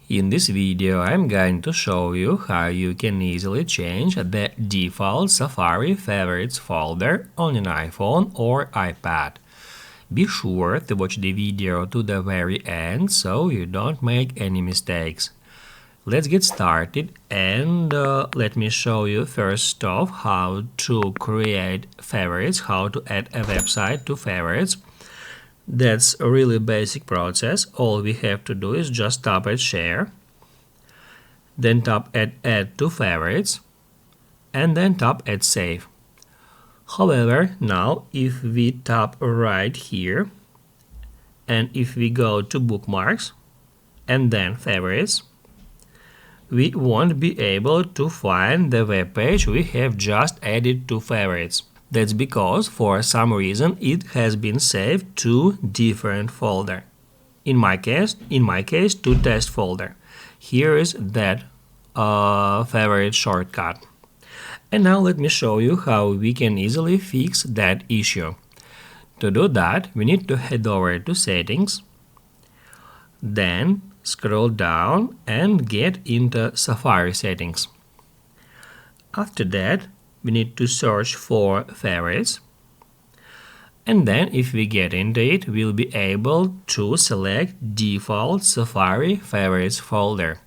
In this video, I'm going to show you how you can easily change the default Safari Favorites folder on an iPhone or iPad. Be sure to watch the video to the very end so you don't make any mistakes. Let's get started and let me show you first off how to create favorites, how to add a website to favorites. That's a really basic process. All we have to do is just tap at Share, then tap at Add to Favorites, and then tap at Save. However, now if we tap right here, and if we go to Bookmarks, and then Favorites, we won't be able to find the web page we have just added to favorites. That's because for some reason it has been saved to different folder. In my case, to test folder. Here is that favorite shortcut. And now let me show you how we can easily fix that issue. To do that, we need to head over to Settings, then scroll down and get into Safari Settings. After that, we need to search for favorites, and then if we get into it, we'll be able to select default Safari Favorites folder.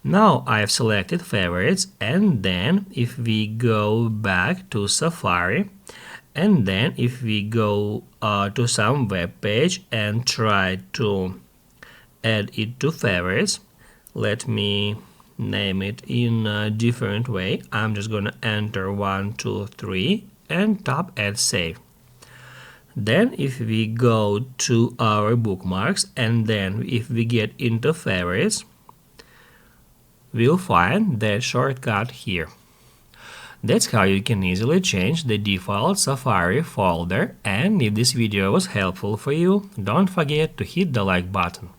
Now I've selected favorites, and then if we go back to Safari, and then if we go to some web page and try to add it to favorites, let me name it in a different way. I'm just gonna enter 1, 2, 3 and tap at Save. Then if we go to our bookmarks and then if we get into favorites, we'll find that shortcut here. That's how you can easily change the default Safari folder, and if this video was helpful for you, don't forget to hit the like button.